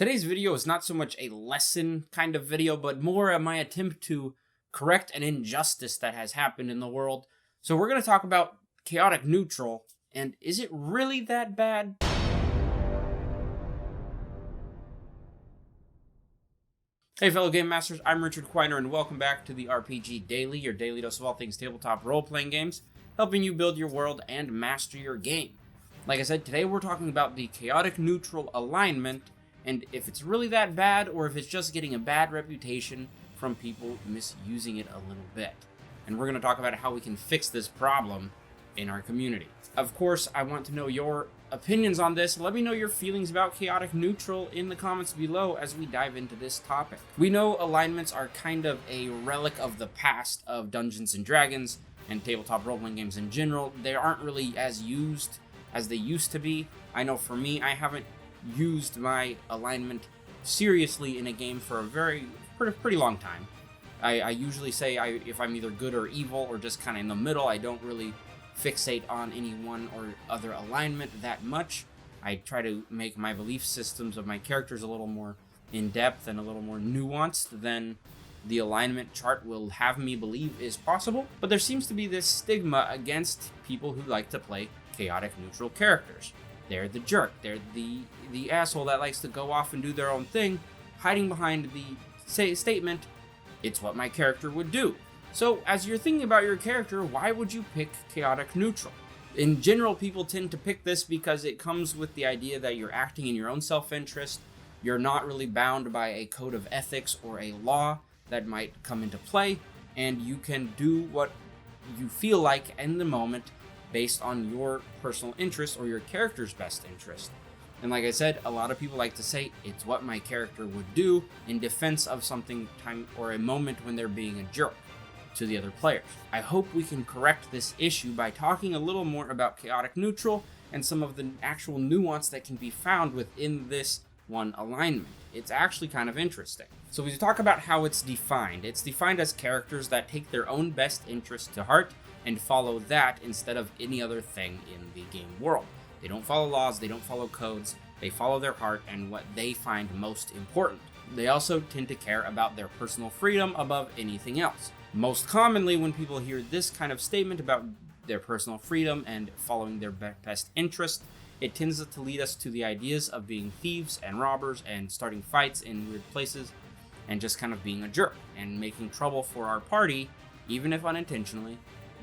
Today's video is not so much a lesson kind of video, but more my attempt to correct an injustice that has happened in the world. So we're going to talk about chaotic neutral, and is it really that bad? Hey fellow Game Masters, I'm Richard Quiner, and welcome back to the RPG Daily, your daily dose of all things tabletop role-playing games, helping you build your world and master your game. Like I said, today we're talking about the chaotic neutral alignment, and if it's really that bad, or if it's just getting a bad reputation from people misusing it a little bit. And we're going to talk about how we can fix this problem in our community. Of course, I want to know your opinions on this. Let me know your feelings about chaotic neutral in the comments below as we dive into this topic. We know alignments are kind of a relic of the past of Dungeons and Dragons and tabletop role-playing games in general. They aren't really as used as they used to be. I know for me, I haven't used my alignment seriously in a game for a pretty long time. I usually say if I'm either good or evil or just kind of in the middle. I don't really fixate on any one or other alignment that much. I try to make my belief systems of my characters a little more in-depth and a little more nuanced than the alignment chart will have me believe is possible. But there seems to be this stigma against people who like to play chaotic neutral characters. They're the jerk. They're the asshole that likes to go off and do their own thing, hiding behind the statement, "It's what my character would do." So, as you're thinking about your character, why would you pick chaotic neutral? In general, people tend to pick this because it comes with the idea that you're acting in your own self-interest. You're not really bound by a code of ethics or a law that might come into play, and you can do what you feel like in the moment based on your personal interest or your character's best interest. And like I said, a lot of people like to say, "It's what my character would do," in defense of something time or a moment when they're being a jerk to the other players. I hope we can correct this issue by talking a little more about chaotic neutral and some of the actual nuance that can be found within this one alignment. It's actually kind of interesting. So we talk about how it's defined. It's defined as characters that take their own best interest to heart and follow that instead of any other thing in the game world. They don't follow laws, they don't follow codes, they follow their heart and what they find most important. They also tend to care about their personal freedom above anything else. Most commonly, when people hear this kind of statement about their personal freedom and following their best interest, it tends to lead us to the ideas of being thieves and robbers and starting fights in weird places and just kind of being a jerk and making trouble for our party, even if unintentionally.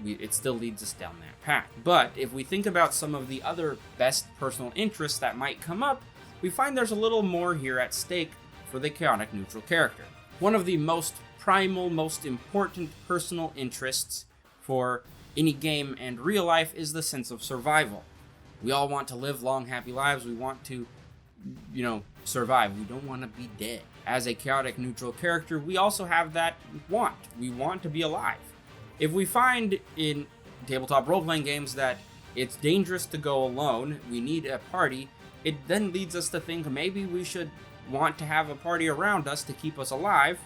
It still leads us down that path. But if we think about some of the other best personal interests that might come up, we find there's a little more here at stake for the chaotic neutral character. One of the most primal, most important personal interests for any game and real life is the sense of survival. We all want to live long, happy lives. We want to, survive. We don't want to be dead. As a chaotic neutral character, we also have that want. We want to be alive. If we find in tabletop role-playing games that it's dangerous to go alone, we need a party, it then leads us to think maybe we should want to have a party around us to keep us alive,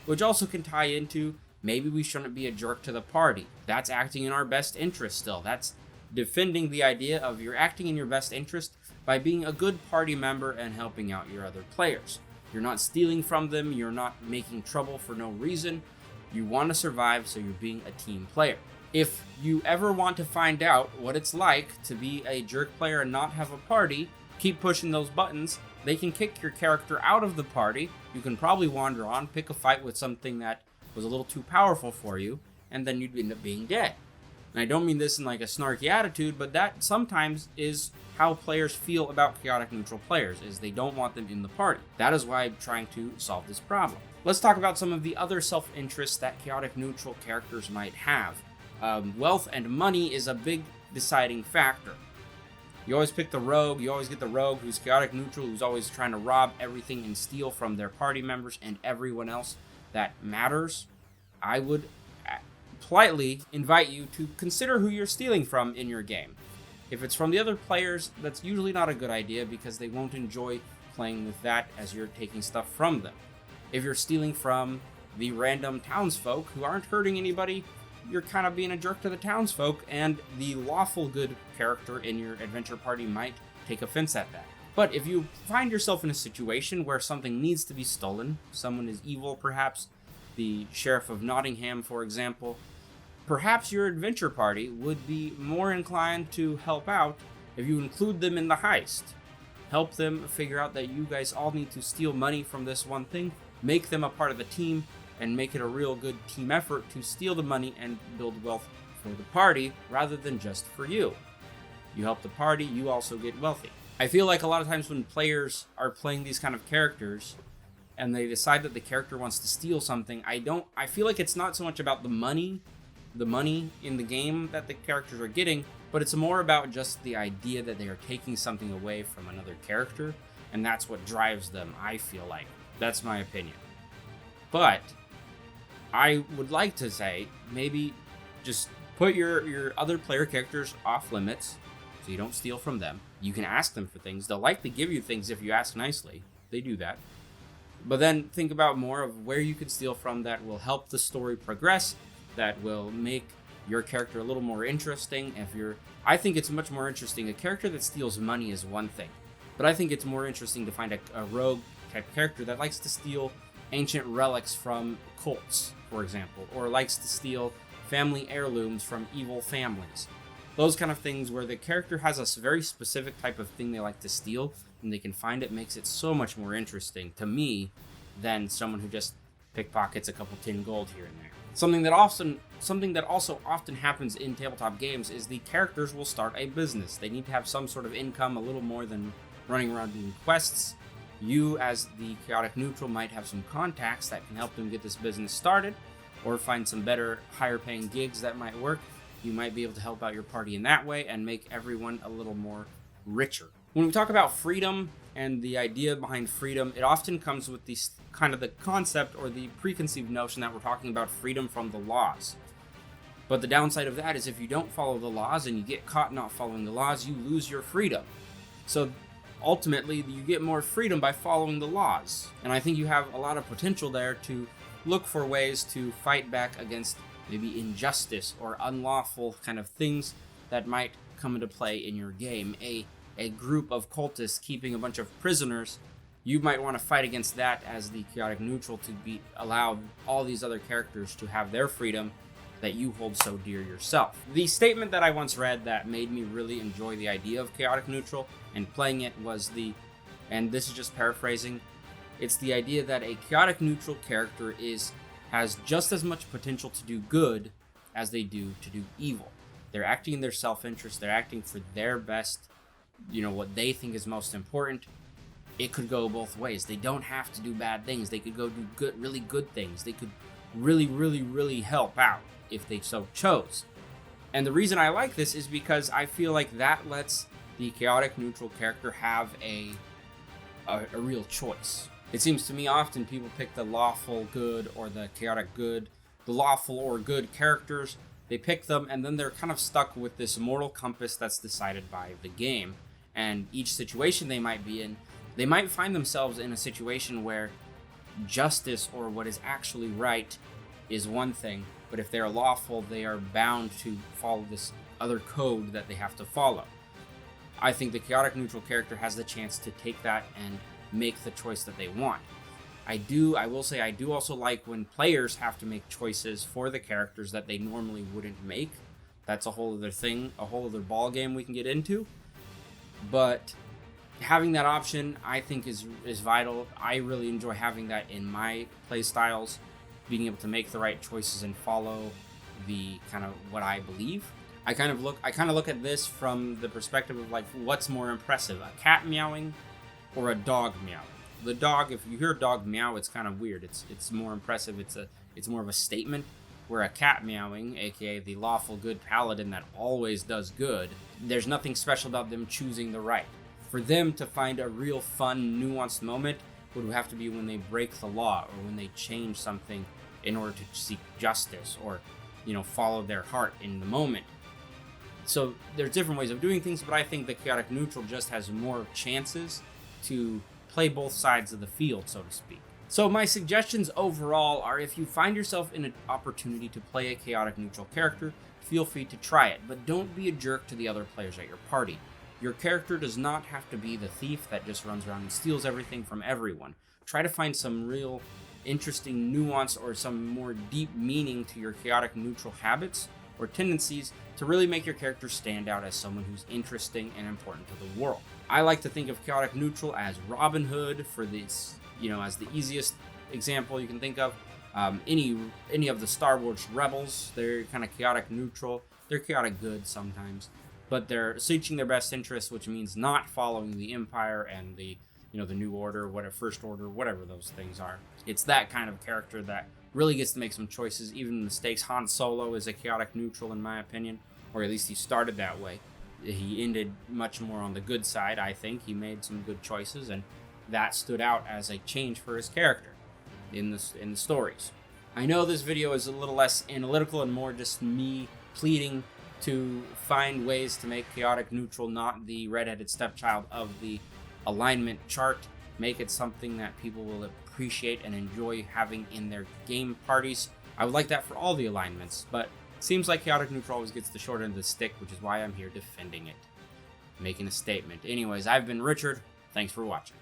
which also can tie into maybe we shouldn't be a jerk to the party. That's acting in our best interest still. That's defending the idea of you're acting in your best interest by being a good party member and helping out your other players. You're not stealing from them, you're not making trouble for no reason. You want to survive, so you're being a team player. If you ever want to find out what it's like to be a jerk player and not have a party, keep pushing those buttons. They can kick your character out of the party. You can probably wander on, pick a fight with something that was a little too powerful for you, and then you'd end up being dead. And I don't mean this in like a snarky attitude, but that sometimes is how players feel about chaotic neutral players, is they don't want them in the party. That is why I'm trying to solve this problem. Let's talk about some of the other self-interests that chaotic neutral characters might have. Wealth and money is a big deciding factor. You always pick the rogue, you always get the rogue who's chaotic neutral, who's always trying to rob everything and steal from their party members and everyone else that matters. I would politely invite you to consider who you're stealing from in your game. If it's from the other players, that's usually not a good idea because they won't enjoy playing with that as you're taking stuff from them. If you're stealing from the random townsfolk who aren't hurting anybody, you're kind of being a jerk to the townsfolk, and the lawful good character in your adventure party might take offense at that. But if you find yourself in a situation where something needs to be stolen, someone is evil perhaps, the Sheriff of Nottingham, for example, perhaps your adventure party would be more inclined to help out if you include them in the heist. Help them figure out that you guys all need to steal money from this one thing, make them a part of the team, and make it a real good team effort to steal the money and build wealth for the party rather than just for you. You help the party, you also get wealthy. I feel like a lot of times when players are playing these kind of characters and they decide that the character wants to steal something, I feel like it's not so much about the money in the game that the characters are getting, but it's more about just the idea that they are taking something away from another character, and that's what drives them, I feel like. That's my opinion. But I would like to say, maybe just put your other player characters off limits so you don't steal from them. You can ask them for things. They'll likely give you things if you ask nicely. They do that. But then think about more of where you can steal from that will help the story progress, that will make your character a little more interesting. I think it's much more interesting. A character that steals money is one thing, but I think it's more interesting to find a rogue type character that likes to steal ancient relics from cults, for example, or likes to steal family heirlooms from evil families. Those kind of things where the character has a very specific type of thing they like to steal, and they can find it, makes it so much more interesting to me than someone who just pickpockets a couple tin gold here and there. Something that also often happens in tabletop games is the characters will start a business. They need to have some sort of income, a little more than running around doing quests. You, as the chaotic neutral, might have some contacts that can help them get this business started, or find some better, higher paying gigs that might work. You might be able to help out your party in that way and make everyone a little more richer. When we talk about freedom and the idea behind freedom, it often comes with the concept or the preconceived notion that we're talking about freedom from the laws. But the downside of that is if you don't follow the laws and you get caught not following the laws, you lose your freedom. So ultimately, you get more freedom by following the laws. And I think you have a lot of potential there to look for ways to fight back against maybe injustice or unlawful kind of things that might come into play in your game. A group of cultists keeping a bunch of prisoners, you might want to fight against that as the chaotic neutral to allow all these other characters to have their freedom that you hold so dear yourself. The statement that I once read that made me really enjoy the idea of chaotic neutral and playing it was and this is just paraphrasing, it's the idea that a chaotic neutral character has just as much potential to do good as they do to do evil. They're acting in their self-interest, they're acting for their best, what they think is most important. It could go both ways. They don't have to do bad things. They could go do really good things. They could really, really, really help out if they so chose. And the reason I like this is because I feel like that lets the chaotic neutral character have a real choice. It seems to me often people pick the lawful good or the chaotic good, the lawful or good characters. They pick them and then they're kind of stuck with this moral compass that's decided by the game. And each situation they might be in, they might find themselves in a situation where justice or what is actually right is one thing, but if they're lawful, they are bound to follow this other code that they have to follow. I think the chaotic neutral character has the chance to take that and make the choice that they want. I will say I do also like when players have to make choices for the characters that they normally wouldn't make. That's a whole other thing, a whole other ball game we can get into. But having that option, I think, is vital. I really enjoy having that in my play styles, being able to make the right choices and follow the kind of what I believe. I kind of look at this from the perspective of like what's more impressive, a cat meowing or a dog meowing. The dog, if you hear a dog meow, it's kind of weird. It's more impressive. It's more of a statement. Where a cat meowing, aka the lawful good paladin that always does good, there's nothing special about them choosing the right. For them to find a real fun, nuanced moment would have to be when they break the law or when they change something in order to seek justice or, follow their heart in the moment. So there's different ways of doing things, but I think the chaotic neutral just has more chances to play both sides of the field, so to speak. So my suggestions overall are if you find yourself in an opportunity to play a chaotic neutral character, feel free to try it, but don't be a jerk to the other players at your party. Your character does not have to be the thief that just runs around and steals everything from everyone. Try to find some real interesting nuance or some more deep meaning to your chaotic neutral habits or tendencies to really make your character stand out as someone who's interesting and important to the world. I like to think of chaotic neutral as Robin Hood for this, as the easiest example you can think of. Any of the Star Wars rebels, they're kind of chaotic neutral. They're chaotic good sometimes, but they're seeking their best interest, which means not following the Empire and the New Order, whatever, First Order, whatever those things are. It's that kind of character that really gets to make some choices, even mistakes. Han Solo is a chaotic neutral, in my opinion, or at least he started that way. He ended much more on the good side, I think. He made some good choices, and that stood out as a change for his character in the stories. I know this video is a little less analytical and more just me pleading to find ways to make chaotic neutral not the redheaded stepchild of the alignment chart. Make it something that people will appreciate and enjoy having in their game parties. I would like that for all the alignments, but it seems like chaotic neutral always gets the short end of the stick, which is why I'm here defending it, making a statement. Anyways, I've been Richard. Thanks for watching.